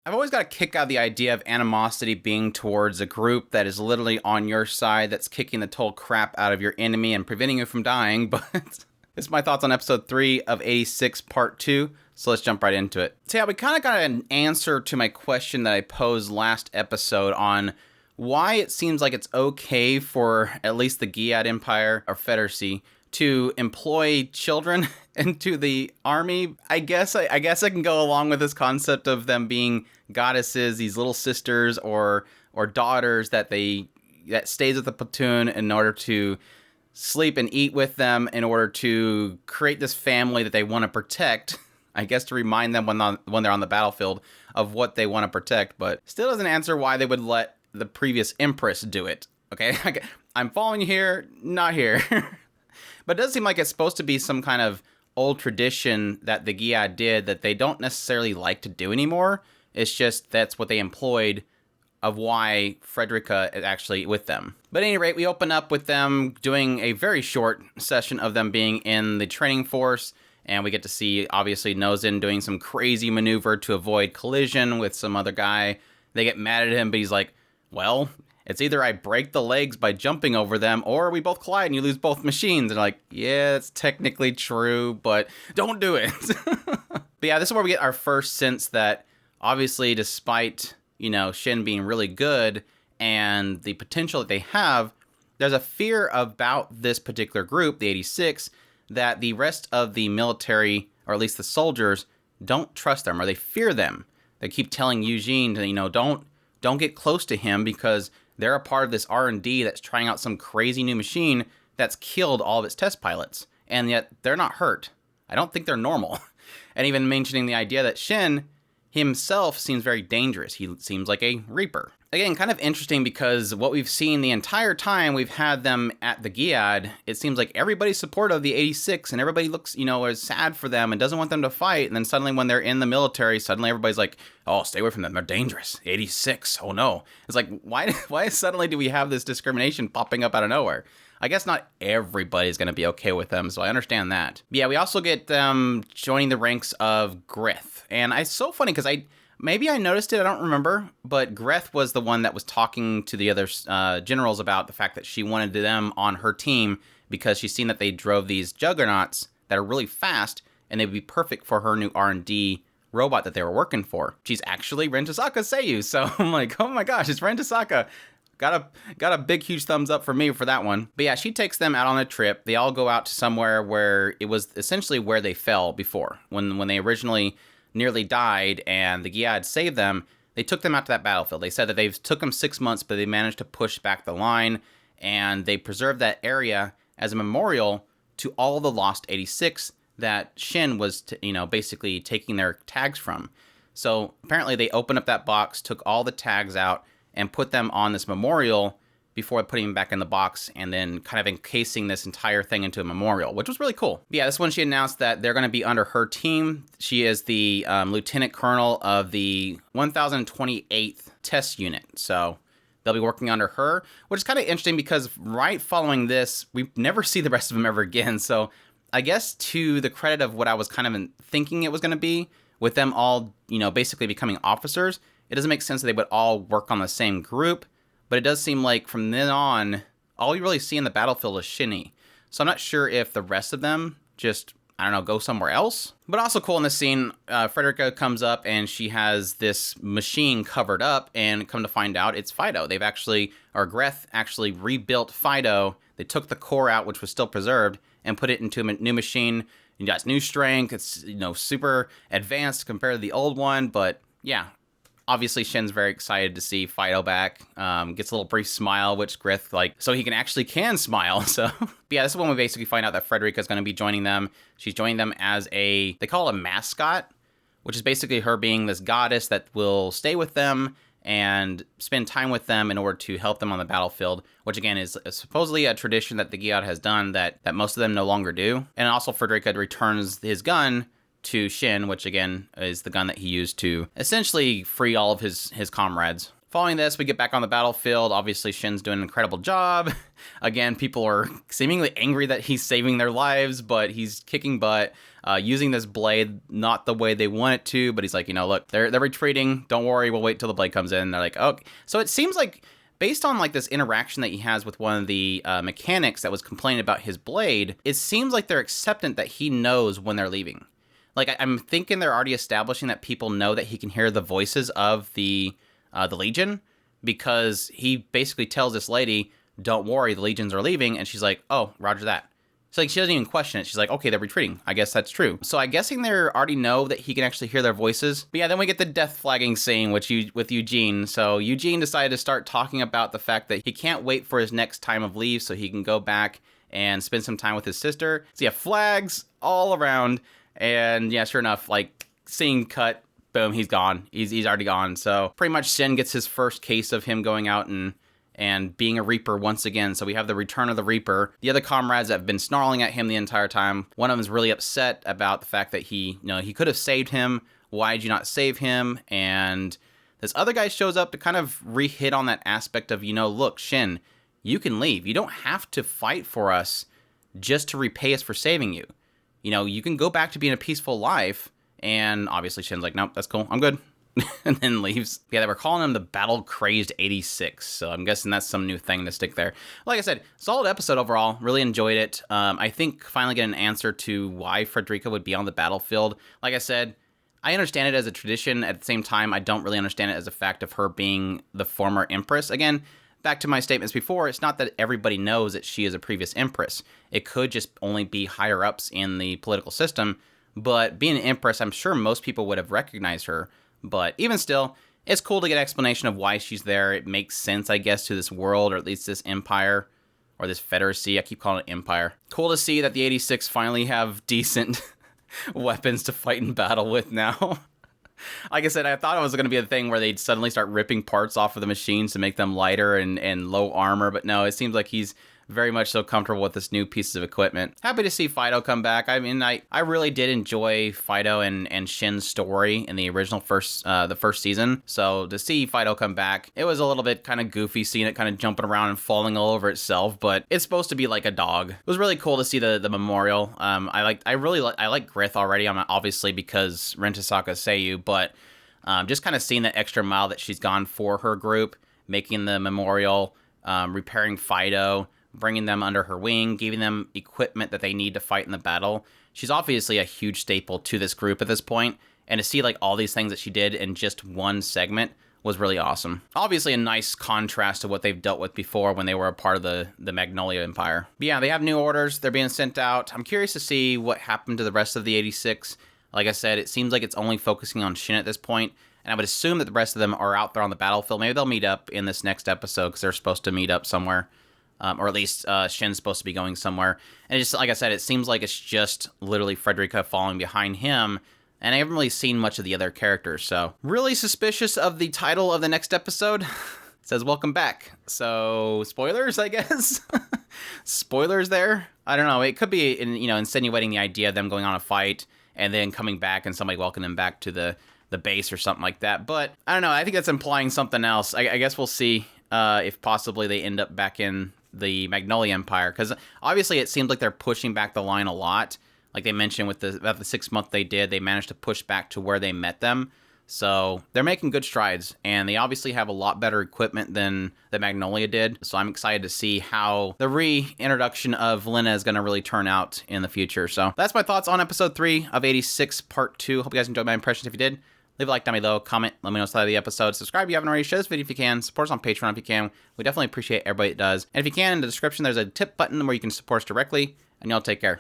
I've always got a kick out of the idea of animosity being towards a group that is literally on your side, that's kicking the total crap out of your enemy and preventing you from dying, but this is my thoughts on episode 3 of 86 part 2, so let's jump right into it. So yeah, we kind of got an answer to my question that I posed last episode on why it seems like it's okay for at least the Giad Empire, or Federacy, to employ children into the army. I guess I can go along with this concept of them being goddesses, these little sisters or daughters that stays with the platoon in order to sleep and eat with them, in order to create this family that they want to protect. I guess to remind them when they're on the battlefield of what they want to protect, but still doesn't answer why they would let the previous Empress do it. Okay, I'm following you here, not here. But it does seem like it's supposed to be some kind of old tradition that the Giad did that they don't necessarily like to do anymore. It's just that's what they employed, of why Frederica is actually with them. But at any rate, we open up with them doing a very short session of them being in the training force, and we get to see, obviously, Nozen doing some crazy maneuver to avoid collision with some other guy. They get mad at him, but he's like, well, it's either I break the legs by jumping over them, or we both collide and you lose both machines. And like, yeah, it's technically true, but don't do it. But yeah, this is where we get our first sense that, obviously, despite, Shin being really good and the potential that they have, there's a fear about this particular group, the 86, that the rest of the military, or at least the soldiers, don't trust them, or they fear them. They keep telling Eugene to, don't get close to him, because they're a part of this R&D that's trying out some crazy new machine that's killed all of its test pilots, and yet they're not hurt. I don't think they're normal. And even mentioning the idea that Shin himself seems very dangerous. He seems like a Reaper. Again, kind of interesting, because what we've seen the entire time we've had them at the Giad, it seems like everybody's supportive of the 86, and everybody looks, is sad for them and doesn't want them to fight. And then suddenly when they're in the military, suddenly everybody's like, oh, stay away from them. They're dangerous. 86. Oh no. It's like, why suddenly do we have this discrimination popping up out of nowhere? I guess not everybody's going to be okay with them, so I understand that. But yeah, we also get them joining the ranks of Greth. And it's so funny, because maybe I noticed it, I don't remember, but Greth was the one that was talking to the other generals about the fact that she wanted them on her team because she's seen that they drove these juggernauts that are really fast, and they would be perfect for her new R&D robot that they were working for. She's actually Ren Tasaka Seiyu, so I'm like, oh my gosh, it's Ren Tasaka. Got a big, huge thumbs up for me for that one. But yeah, she takes them out on a trip. They all go out to somewhere where it was essentially where they fell before. When they originally nearly died and the Giad saved them, they took them out to that battlefield. They said that they took them 6 months, but they managed to push back the line, and they preserved that area as a memorial to all the lost 86 that Shin was, basically taking their tags from. So apparently they opened up that box, took all the tags out, and put them on this memorial before putting them back in the box, and then kind of encasing this entire thing into a memorial, which was really cool. But yeah, this one she announced that they're going to be under her team. She is the lieutenant colonel of the 1028th test unit, so they'll be working under her, which is kind of interesting, because right following this, we never see the rest of them ever again. So I guess to the credit of what I was kind of thinking it was going to be, with them all, basically becoming officers, it doesn't make sense that they would all work on the same group, but it does seem like from then on, all you really see in the battlefield is Shinny. So I'm not sure if the rest of them just, go somewhere else. But also cool in this scene, Frederica comes up and she has this machine covered up, and come to find out it's Fido. Greth actually rebuilt Fido. They took the core out, which was still preserved, and put it into a new machine. It got new strength. It's, super advanced compared to the old one, but yeah. Obviously, Shin's very excited to see Fido back. Gets a little brief smile, which Grith, so he can smile. So, but yeah, this is when we basically find out that Frederica is going to be joining them. She's joining them as they call it a mascot, which is basically her being this goddess that will stay with them and spend time with them in order to help them on the battlefield, which again is supposedly a tradition that the Giad has done that most of them no longer do. And also Frederica returns his gun to Shin, which again is the gun that he used to essentially free all of his comrades. Following this, we get back on the battlefield. Obviously, Shin's doing an incredible job. Again, people are seemingly angry that he's saving their lives, but he's kicking butt, using this blade not the way they want it to, but he's like, look, they're retreating. Don't worry, we'll wait till the blade comes in. They're like, okay. So it seems like, based on like this interaction that he has with one of the mechanics that was complaining about his blade, it seems like they're acceptant that he knows when they're leaving. Like, I'm thinking they're already establishing that people know that he can hear the voices of the Legion, because he basically tells this lady, don't worry, the Legions are leaving, and she's like, oh, roger that. So like, she doesn't even question it. She's like, okay, they're retreating. I guess that's true. So I'm guessing they already know that he can actually hear their voices. But yeah, then we get the death flagging scene with Eugene. So Eugene decided to start talking about the fact that he can't wait for his next time of leave so he can go back and spend some time with his sister. So yeah, flags all around. And yeah, sure enough, like, scene cut, boom, he's gone. He's already gone. So pretty much Shin gets his first case of him going out and being a Reaper once again. So we have the return of the Reaper. The other comrades have been snarling at him the entire time. One of them is really upset about the fact that he could have saved him. Why did you not save him? And this other guy shows up to kind of re-hit on that aspect of, look, Shin, you can leave. You don't have to fight for us just to repay us for saving you. You can go back to being a peaceful life. And obviously Shin's like, nope, that's cool. I'm good. And then leaves. Yeah, they were calling him the battle-crazed 86, so I'm guessing that's some new thing to stick there. Like I said, solid episode overall. Really enjoyed it. I think finally get an answer to why Frederica would be on the battlefield. Like I said, I understand it as a tradition. At the same time, I don't really understand it as a fact of her being the former Empress. Again, back to my statements before, it's not that everybody knows that she is a previous Empress. It could just only be higher-ups in the political system, but being an Empress, I'm sure most people would have recognized her. But even still, it's cool to get an explanation of why she's there. It makes sense, I guess, to this world, or at least this empire, or this Federacy. I keep calling it empire. Cool to see that the 86 finally have decent weapons to fight in battle with now. Like I said, I thought it was going to be a thing where they'd suddenly start ripping parts off of the machines to make them lighter and low armor. But no, it seems like he's very much so comfortable with this new pieces of equipment. Happy to see Fido come back. I mean, I really did enjoy Fido and Shin's story in the original the first season. So to see Fido come back, it was a little bit kind of goofy seeing it kind of jumping around and falling all over itself, but it's supposed to be like a dog. It was really cool to see the memorial. I like Grith already, obviously because Rin Tasaka Seiyu, but just kind of seeing that extra mile that she's gone for her group, making the memorial, repairing Fido, bringing them under her wing, giving them equipment that they need to fight in the battle. She's obviously a huge staple to this group at this point, and to see like all these things that she did in just one segment was really awesome. Obviously a nice contrast to what they've dealt with before when they were a part of the Magnolia Empire. But yeah, they have new orders. They're being sent out. I'm curious to see what happened to the rest of the 86. Like I said, it seems like it's only focusing on Shin at this point, and I would assume that the rest of them are out there on the battlefield. Maybe they'll meet up in this next episode because they're supposed to meet up somewhere. Or at least Shin's supposed to be going somewhere. And just like I said, it seems like it's just literally Frederica following behind him. And I haven't really seen much of the other characters. So really suspicious of the title of the next episode. It says welcome back. So spoilers, I guess. Spoilers there. I don't know. It could be insinuating the idea of them going on a fight and then coming back and somebody welcoming them back to the base or something like that. But I don't know. I think that's implying something else. I guess we'll see if possibly they end up back in the Magnolia Empire, because obviously it seems like they're pushing back the line a lot. Like they mentioned with about the 6 month they did, they managed to push back to where they met them. So they're making good strides, and they obviously have a lot better equipment than the Magnolia did. So I'm excited to see how the reintroduction of Lena is going to really turn out in the future. So that's my thoughts on episode 3 of 86 part 2. Hope you guys enjoyed my impressions. If you did, leave a like down below, comment, let me know what's of the episode. Subscribe if you haven't already. Share this video if you can. Support us on Patreon if you can. We definitely appreciate everybody that does. And if you can, in the description, there's a tip button where you can support us directly. And y'all take care.